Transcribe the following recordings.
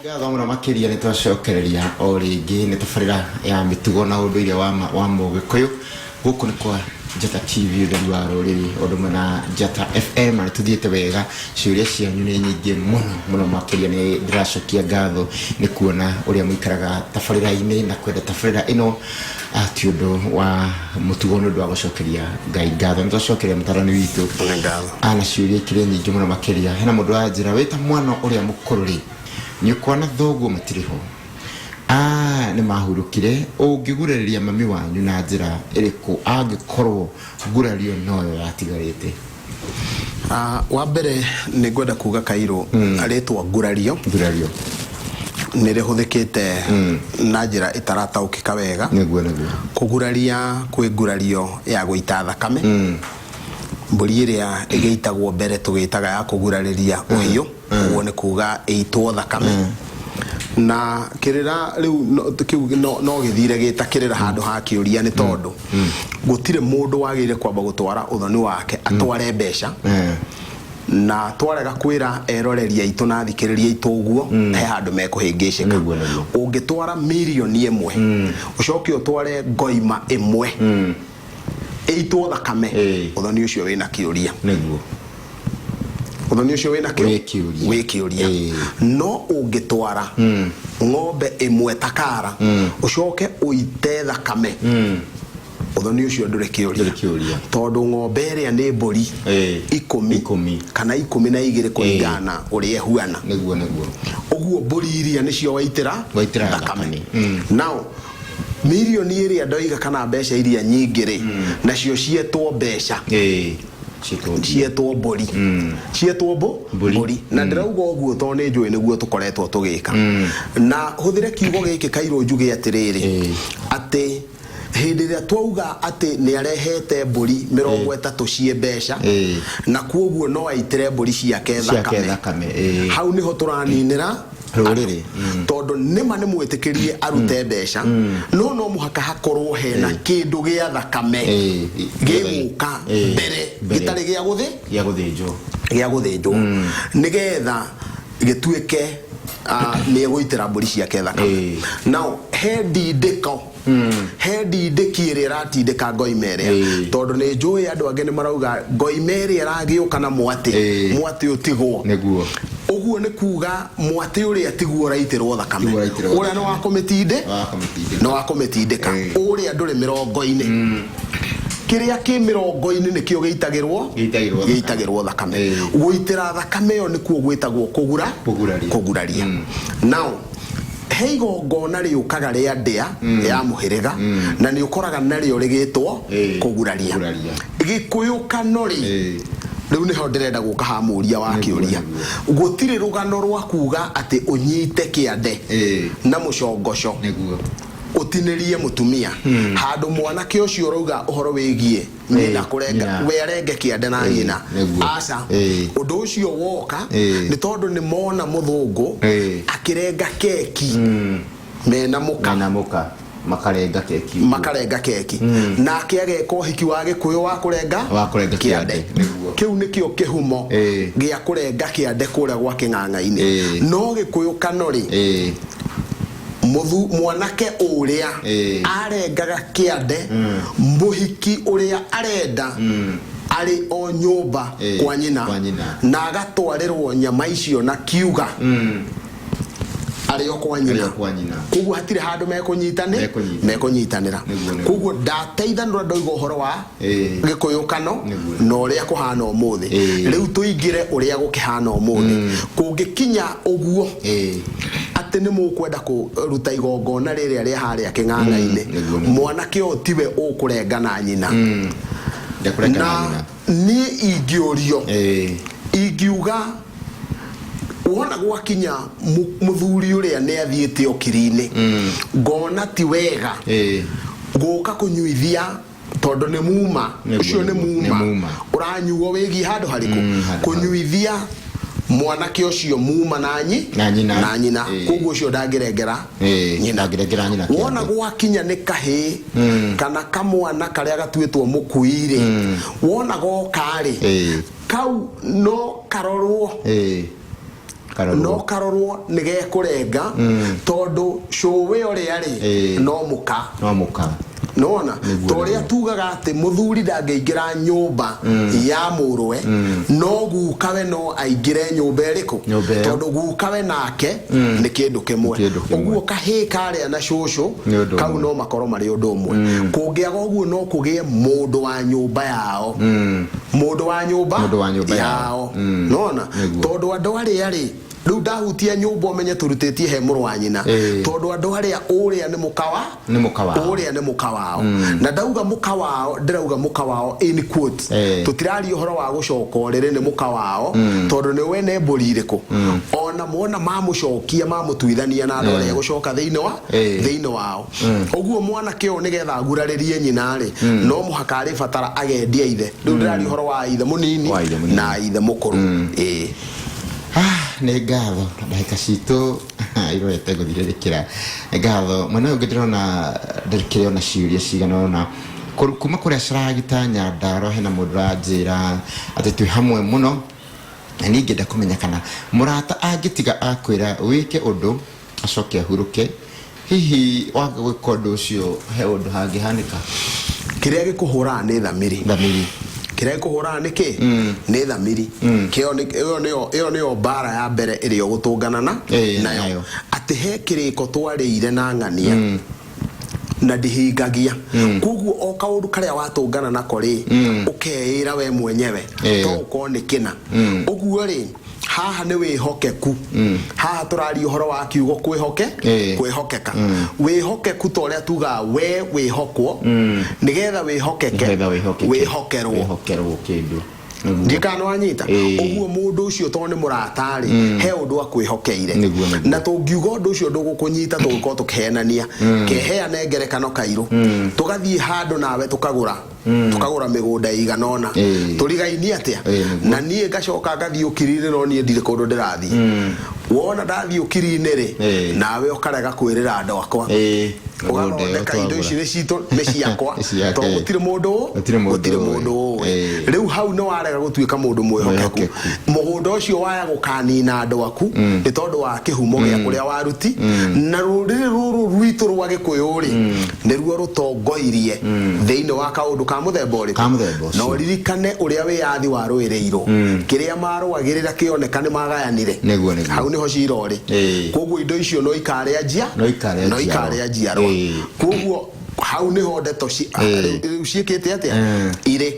ngatho muno makiria nitwacokereria o ringi nitubarira ya mitugo na unduire wa Mugikuyu guku ni kwa Njata TV utheri wa ruriri undu na Njata FM ari tuthiete wega ciuria cianyu ni nyingi muno makiria ni ndiracokia ngatho ni kuona uria muikaraga tabarira-ini na kwenda tabarira ino ati undu wa mutugo ndu wa gucokeria Ngai ngatho nitwacokeria mutarani witu ana ciuria ikire nyingi muno makiria hena mundu wa njira wita mwana uria mukururi ni kuona thogo matiriho ni mahurukire ungigureria mami wanyu na njira iriku angikorwo ngurario noyo yatigarite wa mbere ni ngwenda kuga Kairo aretwa ngurario nire huthikite na njira itarataukika wega kuguraria kwi ngurario ya guita thakame mburi iria igeitagwo mbere tugitaga ya kugurariria uhiu uwo ni kuga eitwo thakame na kirira riu no githire gitakirira handu ha kiuria ni tondu gutire mundu wagire kwamba gutwara uthoni wake atware mbeca na twarega kwira eroreria itu na thikiriria itu uguo he handu mekuhingicika ungitwara milioni imwe ucoke utware ngoima imwe eitwo thakame uthoni ucio wina kiuria niguo uthoni ucio wina kiuria no ungitwara ng'ombe imwe takara ucoke uite thakame uthoni ucio ndure kiuria tondu ng'ombe iria ni mburi 10 kana 12 kuringana uria huana niguo uguo mburi iria nicio waitira thakame now milioni iria ndoiga kana mbeca iria nyingire nacio cietwo mbeca cietwo mburi na ndirauga uguo to ni njui niguo tukoretwo tugika na huthire kiugo giki Kairo njuge atiriri ati hindi ria twauga ati ni arehete mburi 30 cie mbeca na kuoguo no aitire mburi ciake thakame hau niho turaninira ruriri tondu nima ni mwitikirie arute mbeca no muhaka hakorwo hena kindu gia thakame giguka mbere gitari gia guthinjwo nigetha gituike ni guitira mburi ciake thakame now he ndindikire ratindika ngoimeria tondu ni njui andu angi ni marauga ngoimeria ragiuka na mwati utigwo niguo uguo ni kuga mwati uria tigwo raitirwo thakame uria no wakometindika uria nduri 40 kiria ki 40 nikio geitagirwo thakame guitira thakame yo nikuo gwitagwo kuguraria now heigo ngona riukaga ria ndia ya muhiriga na ni ukoraga nario rigitwo kuguraria Gikuyu kanori riu niho ndirenda guka hamuria wa kiuria gutire rugano rwa kuga ati unyite kiande na mucongoco utinirie mutumia handu mwanake ucio uruga uhoro wigie nyina kurenga werenge kiande na nyina aca undu ucio woka ni tondu ni mona muthungu akirenga keki mena muka makarenga keki na akiageka uhiki wa Gikuyu wa kurenga kiande kiu nikio kihumo gia kurenga kiande kuria gwa king'ang'a-ini no Gikuyu kanori mwanake uria arengaga kiande muhiki uria arenda ari o nyumba kwa nyina na agatwarirwo nyama icio na kiuga ari o kwa nyina kugu hatire handu mekunyitanira kugu ndateithanura ndoiga uhoro wa Gikuyu kano no uria kuhana umuthi riu tuingire uria gukihana umuthi kungikinya uguo ati ni mukwenda kuruta igongona riria ria haria king'ang'a-ini mwanake o tiwe ukurenga na nyina na ni ingiurio ingiuga wona gwakinya muthuri uria ni athiete okiri-ini ngona ti wega guka kunyuithia tondu ni muma ucio ni muma uranyuo wigi handu hariku kunyuithia mwanake ucio muma na nyina koguo ucio ndangirengera nyina wona gwakinya ni kahi kana kamwana karia gatuitwo mukuire wona gokari kau no karorwo no karorwo nigekurenga tondu showe ore ari no muka nona toria tugaga ati muthuri ndangeingira nyumba ya murwe no gukawe no aingire nyumba eriko tondu gukawe nake ni kindu kimwe uguo kahika ari na shosho kau no makoro mari undu umwe kungiaga uguo no kugie mundu wa nyumba yao mundu wa nyumba yao nona tondu andu ari riu ndahutia nyumba umenye turutitie he muru wa nyina tondu andu aria uria ni mukawao na ndauga mukawao ndirauga mukawao in quotes tutirari uhoro wa gucoka riri ni mukawao tondu ni we ne mburi iriku ona muona mamucokia mamutuithania na andu aria gucoka thiini wao uguo mwana kio nigetha nguraririe nyina ri no muhakari fatara agendia ithe riu ndirari uhoro wa ithe munini na ithe mukuru nä ngatho ndagä citå irorete gå thirä ngatho mwena å ngä ndä rona ndarä ona ciå cigana kuma kå rä a ciragita Nyandarua hena må ndå ranjä ra atä twä hamwe må no ningä ngä enda kå menya kana må rata angä tiga akwä ra wä ke å ndå acoke ahurå ke hihi wanga gwä ka å ndå å cio he å ndå hangä hanä ka kä rä a gä kå hå raga nä thamiri kire kuhura niki ni thamiri kio niyo bara ya mbere iri ogutungana nayo ati he kiriko twarire na ng'ania na ndihingagia kuguo o kaundu karia watungana nako ri ukeira we mwenyewe to ukone kina uguo ri haha ni wihokeku haha turari uhoro wa kiugo kwihokeka wihokeku to ria tuga we wihokwo nigetha wihokeke wihokerwo kindu ndikano wanyita uguo mundu ucio to ni muratari he undu akwihokeire na tungiuga undu ucio ndugukunyita tugiko tukenania keheane ngerekano kairu tugathie handu nawe tukagura migunda iganona turigainie atia na nie ngacoka ngathie ukirire no nie ndire kundu ndirathi wona ndathie ukirine ri nawe ukarega kwirira andu akwa ugathondeka indo ici ni cito ni ciakwa to gutire mundu riu hau no warega gutuika mundu mwihokeku mugunda ucio waya gukanina andu aku ni tondu wa kihumo gia kuria waruti na ruriri ruru rwitu rwa gikuyu ri ni ruo rutongoirie thiini wa kaundu ka muthemba uri no ririkane uria wiyathi wa rwireiro kiria marwagirira kionekane magayanire hau niho cirori koguo indo icio no ikare ajia koguo hau niho ndeto ciikite atia ire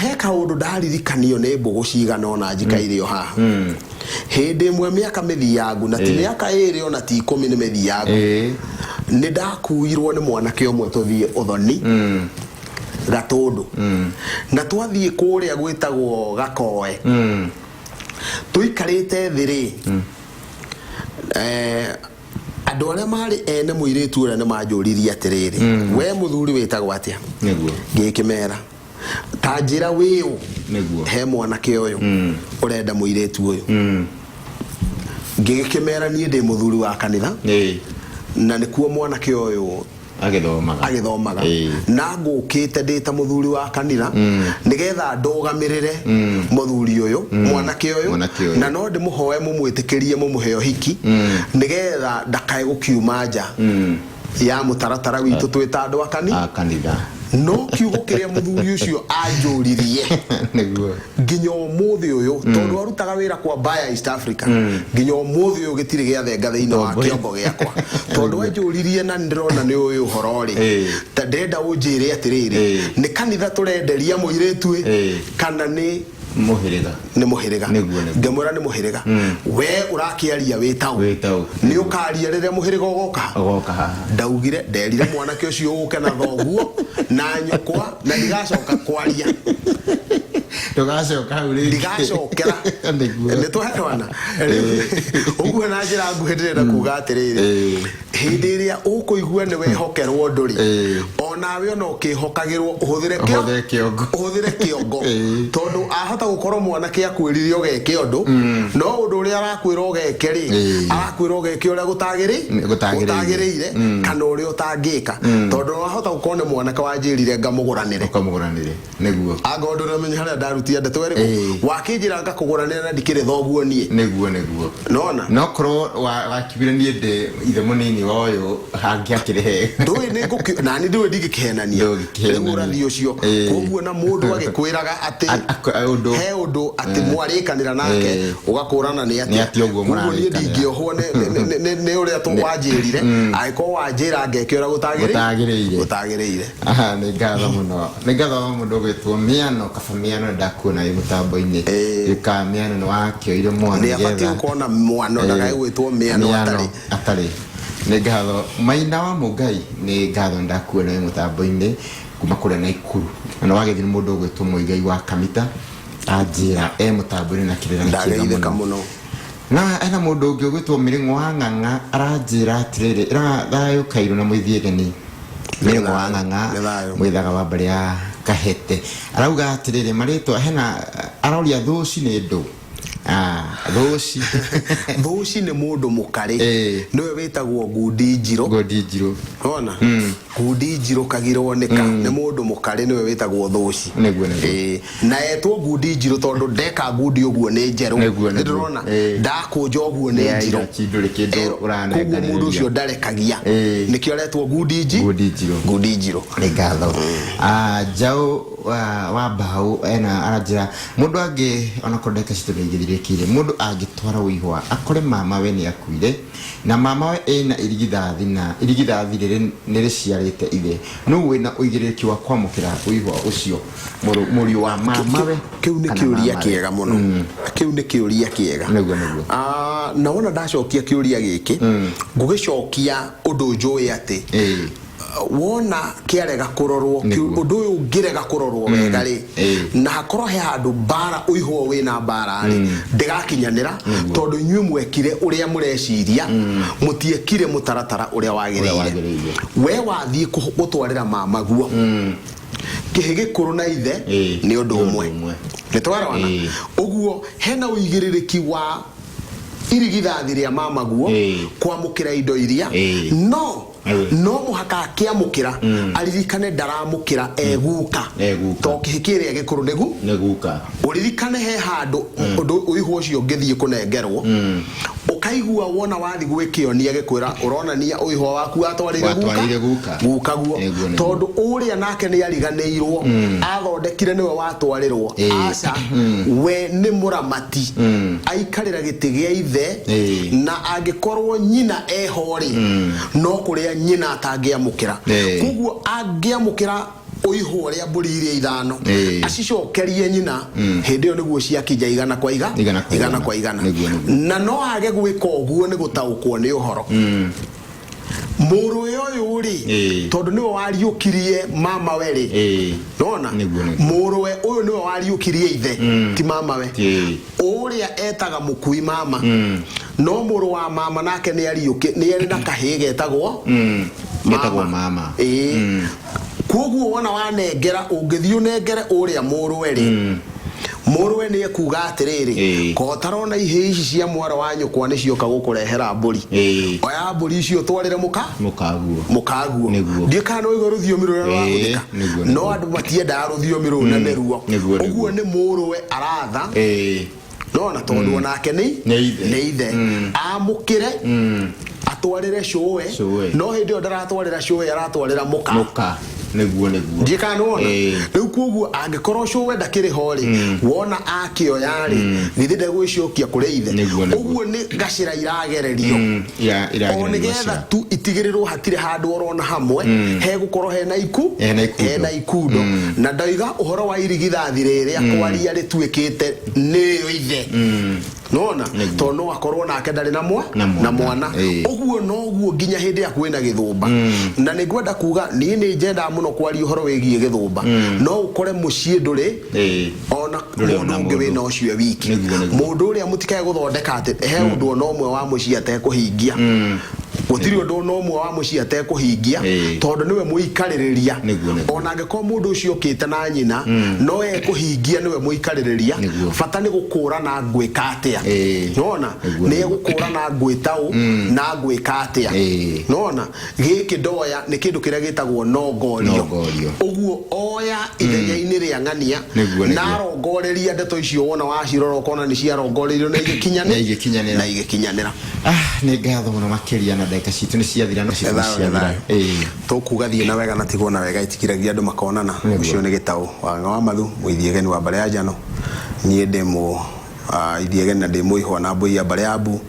he kaundu ndaririkanio ni mbugu cigana ona njikaire o haha hindi imwe miaka mithiangu na ti miaka iri ona ti 10 ni mithiangu ni ndakuirwo ni mwanake omwe tuthie uthoni Gatundu na twathie kuria gwitagwo Gakoe tuikarite thiri andu aria mari ene muiritu ura ni manjuririe atiriri we muthuri witagwo atia niguo ngikimera tanjira wiu niguo he mwanake uyu urenda muiritu uyu ngikimera nie ndi muthuri wa kanitha na nikuo mwanake uyu agithomaga na ngukite ndita muthuri wa kanitha nigetha ndugamirire muthuri uyu mwanake uyu na no ndimuhoe mumwitikirie mumuheo hiki nigetha ndakae gukiuma nja ya mutaratara witu twita andu akanitha no kiugo kiria muthuri ucio anjuririe niguo nginya umuthi uyu tondu arutaga wira kwa Baya East Africa nginya umuthi uyu gitire gia thenga thiini wa kiongo giakwa tondu anjuririe na ndirona ni uyu horori ta ndenda unjire atiriri ni kanitha turenderia muiritu kana ni muhiriga ngemura ni muhiriga we urakiaria witau ni ukaria rire muhiriga ugoka ndaugire nderire mwanake ucio uke na thoguo na nyukwa na ndigacoka kwaria tugacoka uri ndigacokera ni tuhetwana uguo na njira nguhirire na kuga atiriri hindi iria ukuigua ni wehokerwo nduri ona onawe ono kihokagirwo uhuthire kiongo tondu ahota gukorwo mwanake akwirire ogeke undu no undu uria arakwira ogeke ri arakwira ogeke uria gutagirire kana uria utangika tondu ahota gukona mwanake wanjirire ngamuguranire niguo anga undu ramenya haria ndarutia ndeto eriku wakinjira ngakuguranira na ndikire thoguo nie niguo nona no korwo wakibire nie de ithe munini woyo hangiakire ndui ni nani ndiwe ndigikenania urathi ucio koguo na mundu agikwiraga ati he undu ati mwarikanira nake ugakurana ni ati koguo ni ndingiohwo ne uria tu wanjirire aiko wanjira ngeke ura gutagiriire ni ngatho mundu gwitwo miano kafamiano ndakuona i mutambo-ini ika miano no wakioire mwana ni abati ukona mwana ndaga gwitwo miano atari ni ngatho Maina wa Mungai ni ngatho ndakuona i mutambo-ini kuma kure na Ikuru na wagethire mundu gwitwo Muigai wa Kamita anjira mutambo-ini na kirira muno na ana mundu ungi gwitwo Miringo wa Ng'ang'a aranjira atiriri thayo Kairo na mwithiegeni Miringo wa Ng'ang'a mwithaga wa mbari ya Kahete arauga atiriri maritwa hena aroria thuci ni ndu thuci ni mundu mukari niwe witagwo Ngundi Njiro ona Ngundi Njiro kagironeka ni mundu mukari niwe witagwo thuci na etwo Ngundi Njiro tondu ndeka ngundi uguo ni njeru ndirona ndakunja uguo ni njiro koguo mundu ucio ndarekagia nikio aretwo Ngundi Njiro ni ngatho Njau wa Mbau ena aranjira mundu angi ona kondeka cito nigithirikire mundu angitwara uihwa akore mama we ni akuire na mama we ena irigithathi riri niriciarite ithe no wina uigiriki wa kwamukira uihwa ucio murio wa mama we kiu ni kiuria kiega muno kiu ni kiuria kiega niguo na wona ndacokia kiuria giki ngugicokia undu njui ati wona kiarega kurorwo undu uyu ngirega kurorwo wega ri na hakorwo he handu bara uihwo wina bara ri ndigakinyanira tondu inyuĩ mwekire uria mureciria mutiekire mutaratara uria wagiriire we wathii gutwarira mamaguo kihigi kuru na ithe ni undu umwe nitwarana uguo hena uigiririki wa irigithathi ria mamaguo kwamukira indo iria no muhaka akiamukira aririkane ndaramukira eguka to kihikiria gikuru neguka uririkane he handu undu uihwo ucio ngithie kunengerwo ukaigua wona wathi gwikionia gikwira uronania uihwo waku atwarire guka guo tondu uria nake ni ariganeirwo athondekire niwe watwarirwo aca we ni muramati aikarira giti gia ithe na angikorwo nyina ehori no kuria nyina atangiamukira koguo angiamukira uihwo uria mburi iria ithano acicokerie nyina hindi yo niguo ciakija igana kwa igana na no age gwika uguo ni gutaukwo ni uhoro muruwe uyu ri tondu niwe wariukirie mama we ri nona muruwe uyu niwe wariukirie ithe ti mama we uria etaga mukui mama no muru wa mama nake ni ariuki ni eri na kahige etagwo mama koguo wona wanengera ungithio nengere uria muruwe ri muruwe ni ekuga atiriri ko tarona ihe ici cia mwara wa nyukwa ni cioka gukurehera mburi oya mburi icio twarire mukaguo ndikana uigo ruthiomi rura rwaguthika no andu matienda ruthiomi runa neruo uguo ni muruwe aratha nona tondu onake ni ithe amukire atwarire showe no hindi yo ndaratwarira showe aratwarira muka niguo ndikana wona riu koguo angikorwo showe ndakiri hori wona akioya ri nithinde gwicokia kuri ithe uguo ni gacira iragererio onigetha tu itigirirwo hatire handu orona hamwe he gukorwo hena ikundo na ndaiga uhoro wa irigithathi riri akwaria rituikite niyo ithe nona to no akorwo nake ndari na mwana uguo no uguo nginya hindi ya kwina githumba na nigwenda kuga ni njenda muno kwari uhoro wigie githumba no ukore mucii nduri ona mundu wina ucio wiki mundu uria mutikae guthondeka ati he undu no umwe wa mucii ate kuhingia gutiri undu no mwe wa muci atekuhingia tondu niwe muikaririria ona angeko mundu ucio ukite na nyina no ekuhingia niwe muikaririria bata ni gukurana ngwika atia nona ni gukurana ngwitau na ngwika atia nona giki ndoya ni kindu kiria gitagwo nongorio uguo oya ithenya-ini ria ng'ania na rongoreria ndeto icio wona wacirora ukona ni cia rongorerio na igikinyanira ni ngatho muno makiria na ndeka citu ni ciathira no ciathira tukugathie na wega na tigwo na wega itikiragia andu makonana ucio ni gitau wa mathu muithiegeni wa bare ya njano nie ndemo ithiegeni na ndimo ihwa na mbui ya bare ya mbu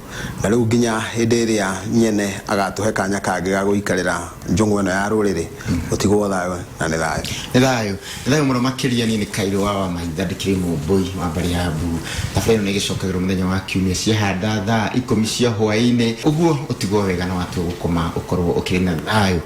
na riu nginya hinde iria nyene agatuhe kanya kangi ga guikarira njungu eno ya ruriri utigwo thayo na ni thayo muno makiria ni Kairo wa maitha ndikiri mbui wa bare ya mbu tafreno ni gicokagiro muthenya wa kiumia cia handa thaa 10 cia hwaini uguo utigwo wega na watu gukoma ukorwo ukiri na thayo